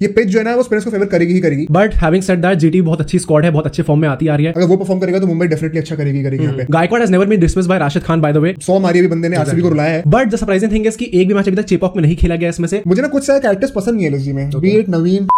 ये पिच जो है ना वो स्पिनर्स को फेवर करेगी ही करेगी। But having said that GT बहुत अच्छी स्क्वाड है, बहुत अच्छे फॉर्म में आती आ रही है। अगर वो परफॉर्म करेगा तो मुंबई डेफिनेटली अच्छा करेगी यहाँ पे। Gaikwad has never been dismissed by Rashid Khan by the way. 100 मारी अभी बंदे ने आरसीबी को रुलाया है। But the surprising thing is कि एक भी मैच अभी तक चेपॉक में नहीं खेला गया इसमें से। मुझे ना कुछ सारे कैरेक्टर्स पसंद नहीं है एलएसजी में, B it Naveen.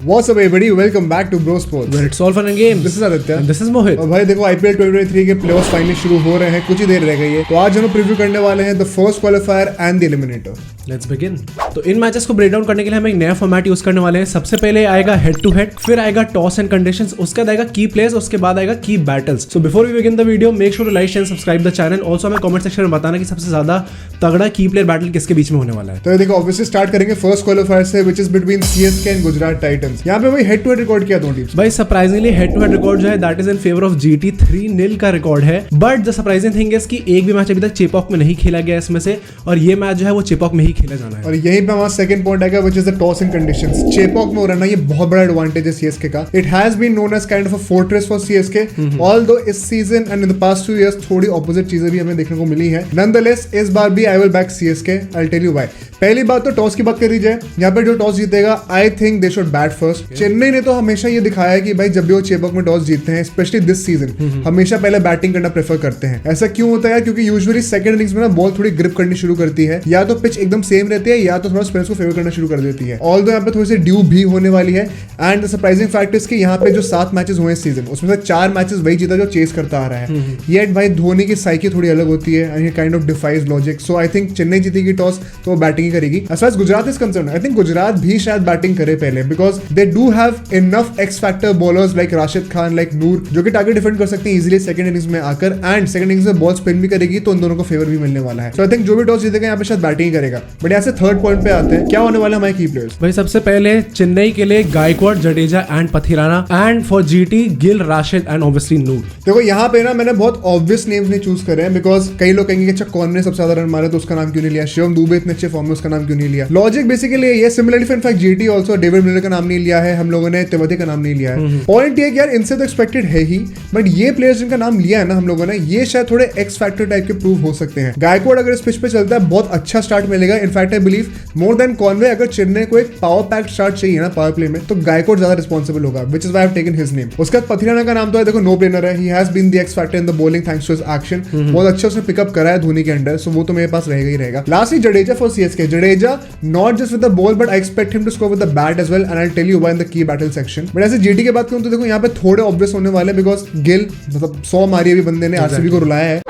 What's up everybody, welcome back to Bro Sports, Where it's all fun and games. This is Aditya And this is Mohit. और भाई देखो IPL 2023 के प्लेऑफ्स फाइनली शुरू हो रहे हैं, कुछ ही देर रह गई है। तो आज हम प्रीव्यू करने वाले हैं the first qualifier and the eliminator. Let's begin. तो इन मैचेस को ब्रेक डाउन करने के लिए हम एक नया फॉर्मेट यूज करने वाले हैं। सबसे पहले आएगा हेड टू हेड, फिर आएगा टॉस एंड कंडीशंस, उसके बाद आएगा की प्लेयर्स, उसके बाद आएगा key battles. So before we begin the video make sure to like and subscribe the channel. Also हमें कमेंट सेक्शन में बताना कि सबसे ज्यादा तगड़ा की प्लेयर बैटल किसके बीच में होने वाला है। तो देखो ऑब्वियसली स्टार्ट करेंगे फर्स्ट क्वालिफायर से, which is between CSK and Gujarat Titans. यहाँ पे भाई हेड टू हेड रिकॉर्ड किया दोनों टीम्स। भाई surprisingly head to head record जो है that is in favour of GT. 3-0 का रिकॉर्ड है। But the surprising thing is कि एक भी मैच अभी तक चेपॉक में नहीं खेला गया इसमें से, और ये मैच जो है वो चेपॉक में ही खेला जाना है। और यहीं पे हमारा सेकंड पॉइंट आएगा which is the toss and conditions. Chepauk में हो रहा है, ये बहुत बड़ा एडवांटेज है सीएसके का। It has been known as kind of a fortress for CSK, although इस season and in the past 2 years थोड़ी ऑपोजिट चीजें भी हमें देखने को मिली है। नॉनदलेस इस बार भी I will back CSK, I will tell you why. पहली बात तो टॉस की बात करी जाए, यहाँ पे जो टॉस जीतेगा I think they should bat first. Chennai ने तो हमेशा ये दिखाया है कि भाई जब भी वो चेपॉक में टॉस जीतते हैं, स्पेशली दिस सीजन, हमेशा पहले बैटिंग करना प्रेफर करते हैं। ऐसा क्यों होता है? क्योंकि यूजुअली सेकंड इनिंग्स में ना बॉल थोड़ी ग्रिप करनी शुरू करती है, या तो पिच एकदम सेम रहती है या तो थोड़ा स्पिनर्स को फेवर करना शुरू कर देती है। ऑल्दो यहाँ पे थोड़ी सी ड्यू भी होने वाली है। And the surprising fact is कि यहाँ पे जो 7 मैचेस हुए इस सीजन, उसमें से 4 मैचेस वही जीता जो चेस करता आ रहा है। येट भाई धोनी की साइकी थोड़ी अलग होती है and he kind of defies logic. So I think Chennai जीतेगी टॉस तो वो बैटिंग ही करेगी। As far as Gujarat is concerned, I think Gujarat भी शायद बैटिंग करे पहले, because they do have enough X factor bowlers like Rashid Khan, like Noor, जो कि टारगेट डिफेंड कर सकते हैं इजीली सेकंड इनिंग्स में आकर। एंड सेकंड इनिंग्स में बॉल स्पिन भी करेगी तो उन दोनों को फेवर भी मिलने वाला है। सो आई थिंक जो भी टॉस जीतेगा यहाँ पे शायद बैटिंग ही करेगा। बट यहाँ से थर्ड पॉइंट पे आते हैं, क्या होने वाला है हमारे की प्लेयर्स। भाई सबसे पहले चेन्नई के लिए Gaikwad, Jadeja and Pathirana, and for GT Gill, Rashid and obviously Noor. देखो यहाँ पे ना मैंने बहुत ऑब्वियस नेम्स नहीं चूज करे हैं, बिकॉज कई लोग कहेंगे कि अच्छा कौन ने सबसे ज्यादा रन मारे तो उसका नाम क्यों नहीं लिया, शिवम दुबे इतने अच्छे फॉर्म में उसका नाम क्यों नहीं लिया। लॉजिक बेसिकली ये similarly for in fact GT also David Miller का नाम नहीं लिया है, हम लोगों ने तिवारी का नाम नहीं लिया है। पॉइंट ये कि यार इनसे तो एक्सपेक्टेड है ही, बट ये प्लेयर्स जिनका नाम लिया है ना हम लोगों ने, ये शायद थोड़े एक्स फैक्टर टाइप के प्रूव हो सकते हैं। गायकवाड अगर इस पिच पे चलता है बहुत अच्छा स्टार्ट मिलेगा। In fact I believe more than Conway, अगर चेन्नई को एक पावर पैक्ड स्टार्ट चाहिए ना पावर प्ले में, तो गायकवाड ज्यादा रिस्पॉन्सिबल होगा, which is why I have taken his name. उसके बाद पथिराना का नाम तो है, देखो नो ब्रेनर है, he has been the X factor in the bowling thanks to his action. बहुत अच्छा उसने पिकअप करा है धोनी के अंडर, सो वो तो मेरे पास रहेगा ही रहेगा। Lastly Jadeja for CSK. Jadeja not just with the ball but I expect him to score with the bat as well, and I will tell you why in the key battle section. बट ऐसे GT की बात करूं तो देखो यहाँ पे थोड़े ऑब्वियस होने वाले, बिकॉज गिल मतलब 100 मारी अभी बंदे ने आरसीबी को रुलाया है।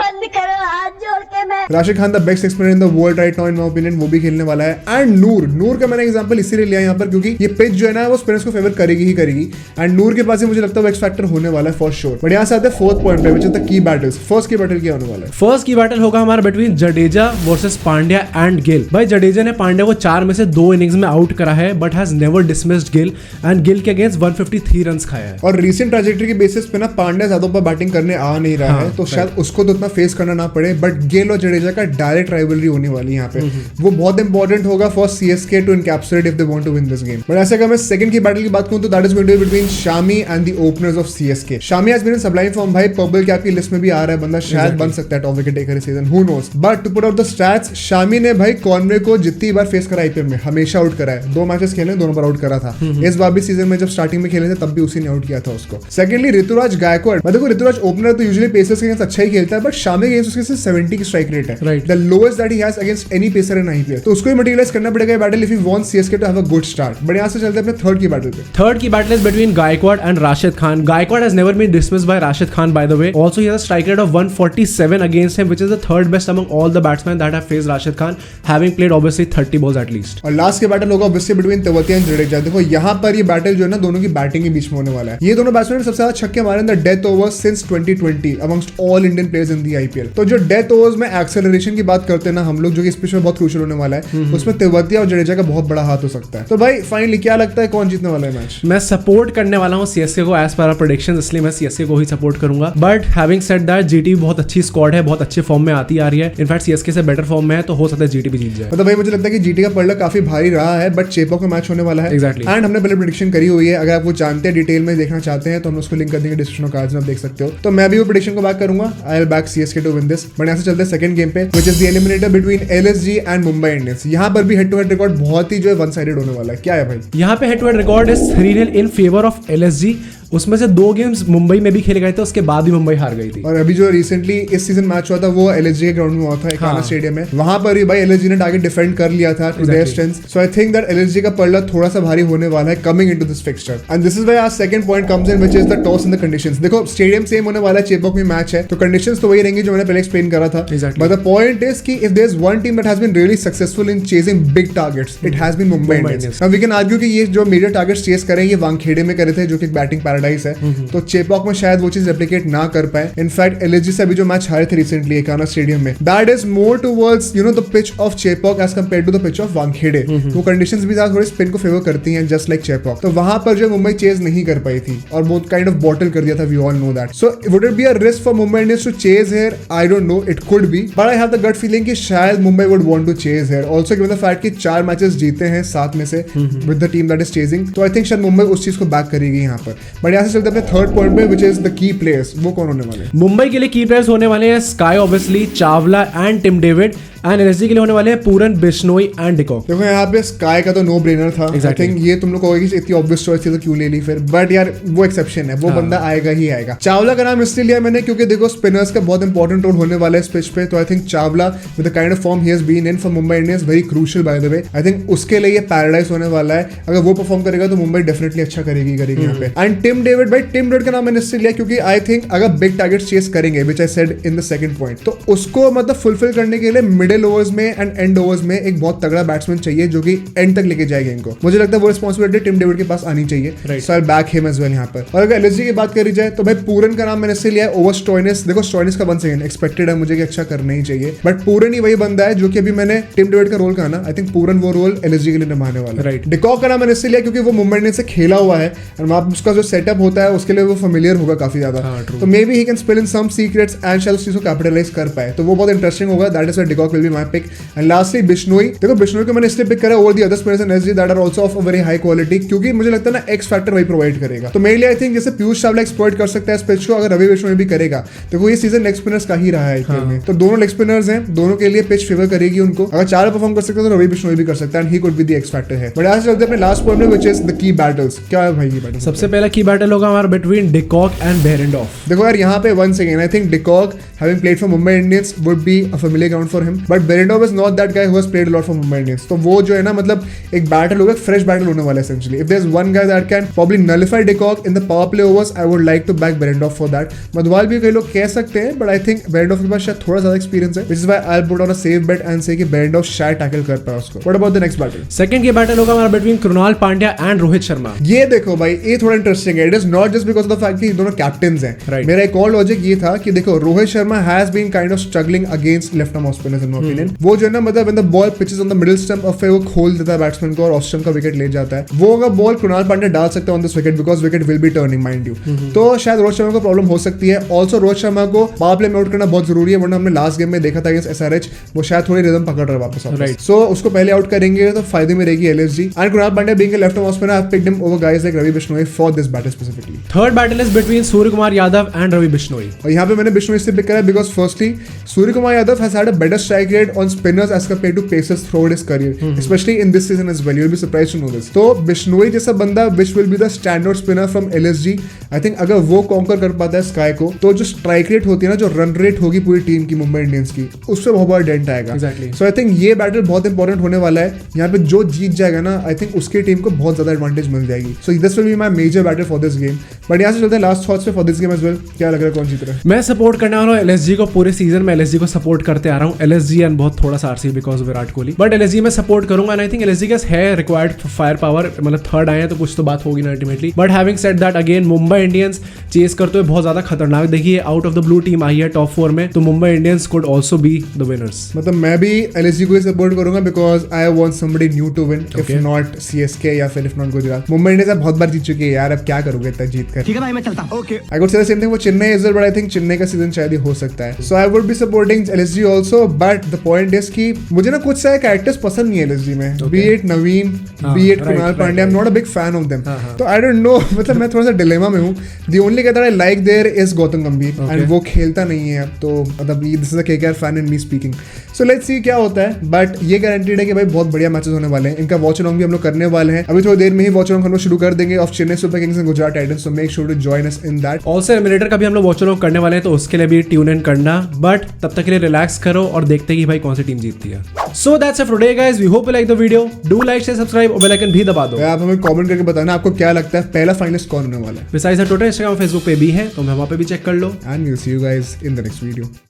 Rashid Khan the best experience in the world right now in my opinion, वो भी खेलने वाला है। एंड नूर का मैंने एग्जांपल इसीलिए लिया यहाँ पर क्योंकि ये पिच जो है ना वो स्पिनर्स को फेवर करेगी ही करेगी। एंड नूर के पास ही मुझे लगता है वो एक्स फैक्टर होने वाला है फॉर श्योर। बट यहाँ से आते हैं फोर्थ पॉइंट पे, which is the key battles. First की बैटल क्या होने वाला है? फर्स्ट की बैटल होगा हमारा between Jadeja versus Pandya and Gill. भाई जडेजा ने पांड्या को 4 में से 2 इनिंग्स में आउट करा है, but has never dismissed Gill, and Gill के अगेंस्ट 153 रन खाया है। और रीसेंट ट्रैजेक्टरी के बेसिस पे ना पांड्या ज्यादा ऊपर बैटिंग करने आ नहीं रहा है, तो शायद उसको तो उतना फेस करना ना पड़े। बट गिल और जडेजा का डायरेक्ट राइवलरी होने वाली है यहाँ पे, वो बहुत इंपॉर्टेंट होगा for CSK to encapsulate if they want to win this game. But ऐसे अगर मैं सेकंड की बैटल की बात करूं तो that is going to be between Shami and the openers of CSK. Shami has been in sublime form, भाई पर्पल कैप की लिस्ट में भी आ रहा है बंदा, शायद बन सकता है टॉप विकेट टेकर इस season, who knows. But to put out the stats, Shami ने भाई कॉनवे को जितनी बार फेस करा आईपीएल में हमेशा आउट करा है। 2 मैचेस खेले, दोनों बार आउट करा था। इस बार भी सीजन में जब स्टार्टिंग में खेले थे तब भी उसी ने आउट किया था उसको। सेकंडली ऋतुराज गायकवाड, देखो ऋतुराज ओपनर तो यूजुअली पेसर्स के अगेंस्ट अच्छा ही खेलता है, बट शामी के अगेंस्ट उसके 70 की स्ट्राइक रेट है, the lowest that he has against any pacer in IPL. तो उसको ही मटेरियलाइज करना पड़ेगा battle if you want CSK to have a good start. बट यहाँ से चलते हैं अपने थर्ड की बैटल पे। थर्ड की battle is between Gaikwad and Rashid Khan. Gaikwad has never been dismissed by Rashid Khan by the way. Also he has a strike rate of 147 against him, which is the third best among all the batsmen that have faced Rashid Khan, having played obviously 30 balls at least. और last key battle होगा obviously between Tiwari and Jadeja. देखो यहाँ पर ये battle जो है ना दोनों की बैटिंग के बीच में होने वाला है। ये दोनों बैट्समैन सबसे ज्यादा छक्के मारे in the death overs since 2020 amongst all Indian players in the IPL. तो जो डेथ ओवर्स में एक्सेलरेशन की बात करते हैं ना हम लोग, जो कि इस पिच में बहुत क्रूशियल होने वाला है, उसमें तेवतिया और जडेजा का बहुत बड़ा हाथ हो सकता है। तो भाई फाइनली क्या लगता है कौन जीतने वाला है मैच? मैं सपोर्ट करने वाला हूँ सीएसके को एज पर प्रेडिक्शंस, इसलिए मैं सीएसके को ही सपोर्ट करूंगा। But having said that GT बहुत अच्छी स्क्वाड है, बहुत अच्छे फॉर्म में आती आ रही है, इनफैक्ट सीएसके से बेटर फॉर्म में है, तो हो सकता है जीटी भी जीत जाए। मतलब भाई मुझे लगता है कि जीटी का पलड़ा काफी भारी रहा है, बट चेपॉक का मैच होने वाला है। Exactly. एंड हमने पहले प्रेडिक्शन करी हुई है, अगर आप वो जानते हैं डिटेल में देखना चाहते हैं तो हम उसको लिंक कर देंगे डिस्क्रिप्शन कार्ड्स में, आप देख सकते हो। तो मैं भी वो प्रेडिक्शन को बैक करूंगा, I will back CSK to win this. But यहाँ से चलते हैं सेकंड गेम पे, which is the eliminator between LSG and Mumbai Indians. यहाँ पर भी हेड टू हेड रिकॉर्ड बहुत ही जो है वन साइडेड होने वाला है। क्या है भाई? यहाँ पे head to head record is 3-0 in favour of LSG. उसमें से 2 गेम्स मुंबई में भी खेले गए थे, उसके बाद भी मुंबई हार गई थी। और अभी जो रिसेंटली इस सीजन मैच हुआ था वो एलएसजी के ग्राउंड में हुआ था, एकाना हाँ। स्टेडियम में। वहां पर भी भाई एलएसजी ने टारगेट डिफेंड कर लिया था to their strengths. So I think that LSG का पलड़ा थोड़ा सा भारी होने वाला है coming into this fixture. And this is why our second point comes in, which is the toss in the conditions. देखो स्टेडियम सेम होने वाला है, चेपॉक में मैच है, तो कंडीशंस तो वही रहेंगी जो मैंने पहले एक्सप्लेन करा था। Exactly. But the point is कि if there is one team that has been really successful in chasing big targets, it has been Mumbai Indians. Now we can argue कि ये जो मेजर टारगेट्स चेस करें ये वानखेड़े में करे थे, जो कि बैटिंग पैराडाइज है, तो चेपॉक में शायद वो चीज रेप्लिकेट ना कर पाए। इनफैक्ट एलएसजी से अभी जो मैच हारे थे रिसेंटली एकाना स्टेडियम में, that is more towards you know the pitch of Chepauk as compared to the pitch of Wankhede. वो कंडीशंस भी ज्यादा थोड़े स्पिन को फेवर करती हैं जस्ट लाइक चेपॉक। तो वहां पर जो मुंबई चेज नहीं कर पाई थी और बहुत काइंड ऑफ बॉटल कर दिया था, we all know that. So would it be a risk for Mumbai Indians to chase here? I don't know, it could be, but I have the gut feeling कि शायद Mumbai would want to chase here also, given the fact कि 4 matches जीते हैं 7 में से with the team that is chasing. तो I think शायद मुंबई उस चीज को बैक करेगी यहाँ पर। बट यहाँ से चलते अपने थर्ड पॉइंट पे, which is the key players. वो कौन होने वाले हैं? मुंबई के लिए की प्लेयर्स होने वाले हैं SKY obviously, Chawla and Tim David, and LSG के लिए होने वाले हैं पूरन, बिश्नोई एंड डिकॉक। देखो यहाँ पे स्काई का तो नो ब्रेनर था। आई थिंक ये तुम लोग कहोगे कि इतनी ऑब्वियस चॉइस थी तो क्यों ले ली फिर, बट यार वो एक्सेप्शन है, वो बंदा आएगा ही आएगा। चावला का नाम इसलिए लिया मैंने क्योंकि देखो स्पिनर्स का बहुत इंपॉर्टेंट रोल होने वाला है इस पिच पे, तो I think Chawla with the kind of form he has been in for Mumbai Indians very crucial by the way. I think उसके लिए ये पैराडाइज होने वाला है, अगर वो परफॉर्म करेगा तो मुंबई डेफिनेटली अच्छा करेगी यहाँ पे। एंड टिम डेविड, भाई टिम डेविड का नाम मैंने इसलिए लिया क्योंकि आई थिंक अगर बिग टारगेट चेस करेंगे, which I said in the second point, तो उसको मतलब फुलफिल करने के लिए मिडिल ओवर्स में एंड एंड ओवर्स में एक बहुत तगड़ा बैट्समैन चाहिए जो कि एंड तक लेके जाएगा इनको। मुझे लगता है वो रिस्पांसिबिलिटी टिम डेविड के पास आनी चाहिए। सो आई बैक हिम एज वेल यहाँ पर। और अगर एलएसजी की बात करी जाए तो भाई पूरन का नाम मैंने इससे लिया है ओवर स्टॉइनिस। देखो स्टॉइनिस का वंस अगेन एक्सपेक्टेड है मुझे कि अच्छा करना ही चाहिए, बट पूरन ही वही बंदा है जो कि अभी मैंने टिम डेविड का रोल कहा ना, आई थिंक पूरन वो रोल एलएसजी के लिए निभाने वाला है। डिकॉक का नाम मैंने इससे लिया क्योंकि वो मुंबई इंडियंस से खेला हुआ है और वहां उसका जो सेटअप होता है उसके लिए वो फेमिलियर होगा काफी ज्यादा, तो maybe he can spill in some secrets and शायद उस चीज को कैपिटलाइज कर पाए, तो वो बहुत इंटरेस्टिंग होगा। That is why de Kock will be my pick. And lastly Bishnoi. देखो बिश्नोई को मैंने इसलिए पिक करा over the other players in SG that are also of a very high quality, क्योंकि मुझे लगता है ना एक्स फैक्टर वही प्रोवाइड करेगा। तो मेरे लिए आई थिंक जैसे पीयूष चावला एक्सप्लॉइट कर सकता है इस पिच को, अगर रवि बिश्नोई भी करेगा। देखो ये सीजन लेग स्पिनर्स का ही रहा है आईपीएल में, तो दोनों लेग स्पिनर्स हैं, दोनों के लिए पिच फेवर करेगी उनको। अगर चार परफॉर्म कर सकते हैं तो रवि बिश्नोई भी कर सकता है and he could be the X factor है। बट आज चलते हैं अपने लास्ट पॉइंट में, which is the key battles. क्या है भाई ये बैटल? सबसे पहला की बैटल होगा हमारा बिटवीन डिकॉक एंड बेरेंडॉफ। देखो यार यहाँ पे once again I think de Kock having played for Mumbai Indians would be a familiar ground for him, but Behrendorff is not that guy who has played a lot for Mumbai Indians. तो वो जो है ना मतलब एक battle होगा, fresh battle होने वाला है essentially. If there's one guy that can probably nullify Dickok in the power play overs, I would like to back Behrendorff for that. Madhwal भी कई लोग कह सकते हैं, but I think Behrendorff के पास शायद थोड़ा ज्यादा एक्सपीरियंस है, which is why I'll put on a safe bet and say कि Behrendorff शायद टैकल कर पाए उसको। What about the next battle? Second की बैटल होगा हमारा बिटवीन कृणाल पांड्या एंड रोहित शर्मा। ये देखो भाई ये थोड़ा इंटरेस्टिंग है। It is not just because of the fact कि दोनों कैप्टन्स हैं। Right. मेरा एक और लॉजिक ये था कि देखो Rohit Sharma has been kind of struggling against left arm of spinners in my opinion. वो जो है ना मतलब when the ball pitches on the middle stump और फिर वो खोल देता है बैट्समैन को और ऑफ स्टंप का विकेट ले जाता है, वो अगर बॉल कृणाल पांड्या डाल सकता है on this wicket because wicket will be turning mind you, तो शायद रोहित शर्मा को प्रॉब्लम हो सकती है। ऑल्सो रोहित शर्मा को पावर प्ले में आउट करना बहुत जरूरी है, वरना हमने लास्ट गेम में देखा था अगेंस्ट एसआरएच वो शायद थोड़ी रिदम पकड़ रहा है वापस। सो उसको पहले आउट करेंगे तो फायदे में रहेगी LSG. And Krunal Pandya being a left arm of spinner, I have picked him over guys like Ravi Bishnoi for this battle specifically. Third battle is between Surya Kumar Yadav and Ravi Bishnoi. और यहाँ पे मैंने बिश्नोई से पिक करा because firstly Surya Kumar Yadav has had a better strike rate on spinners as compared to pacers throughout his career, especially in this season as well. You'll be surprised to know this. तो बिश्नोई जैसा बंदा which will be the standout spinner from LSG, I think अगर वो conquer कर पाता है sky को, तो जो स्ट्राइक रेट होती है ना, जो रन रेट होगी पूरी टीम की मुंबई इंडियंस की, उससे बहुत बड़ा डेंट आएगा। Exactly. So I think ये बैटल बहुत इंपॉर्टेंट होने वाला है। यहाँ पे जो जीत जाएगा ना, आई थिंक उसकी टीम को बहुत ज्यादा एडवांटेज मिल जाएगी। So this will be my major battle for this game. But यहाँ से चलते हैं लास्ट थॉट्स पे for this game as well. क्या लग रहा है कौन जीत रहा है? मैं सपोर्ट करने वाला हूँ एलएसजी को। पूरे सीजन में एलएसजी को सपोर्ट करते आ रहा हूँ। एलएसजी LSG एंड बहुत थोड़ा सा RCB because Virat Kohli, but LSG में सपोर्ट करूंगा एंड आई थिंक LSG के है रिक्वायर्ड फायर पावर, मतलब थर्ड आए हैं तो कुछ तो बात होगी ना ultimately. But having said that again Mumbai Indians chase करते हुए बहुत ज्यादा खतरनाक, देखिए out of the blue team आई है टॉप 4 में, तो Mumbai Indians could also be the winners. मतलब मैं भी LSG को ही सपोर्ट करूंगा because I want somebody new to win, if not CSK या फिर if not Gujarat. Mumbai Indians बहुत बार जीत चुकी है यार, अब क्या करोगे इतना जीत कर। ठीक है भाई मैं चलता हूं। Okay I could say the same thing for Chennai is, but I think Chennai का सीजन शायद ही हो सकता है, so I would be supporting LSG also. But the point is कि मुझे ना कुछ सारे कैरेक्टर्स पसंद नहीं है LSG में, B it Naveen, B it Kunal Pandya, I am not a big fan of them, तो आई डोंट नो, मतलब मैं थोड़ा सा डिलेमा में हूँ। द ओनली कहता है लाइक देयर इज गौतम गंभीर एंड वो खेलता नहीं है, तो मतलब this is a KKR fan and me speaking, so let's see क्या होता है। बट ये गारंटीड है कि भाई बहुत बढ़िया मैचेस होने वाले हैं, इनका वॉच अलॉन्ग भी हम लोग करने वाले हैं, अभी थोड़ी देर में ही वॉच अलॉन्ग हम लोग शुरू कर देंगे of Chennai Super Kings and Gujarat Titans, so make sure to join us in that. Also eliminator का भी हम लोग वॉच अलॉन्ग करने वाले हैं, तो उसके लिए भी ट्यून इन करना, बट तब तक के लिए रिलैक्स करो और देखते हैं कि भाई कौन सी टीम जीतती है। So that's it for today guys, we hope you like the video, do like share subscribe और बेल आइकन भी दबा दो। आप हमें कमेंट करके बताना आपको क्या लगता है पहला फाइनलिस्ट कौन होने वाला है। बिसाइड्स ट्विटर, इंस्टाग्राम, फेसबुक पे भी है, तो हमें वहां पे भी चेक कर लो। And we will see you guys in the next video.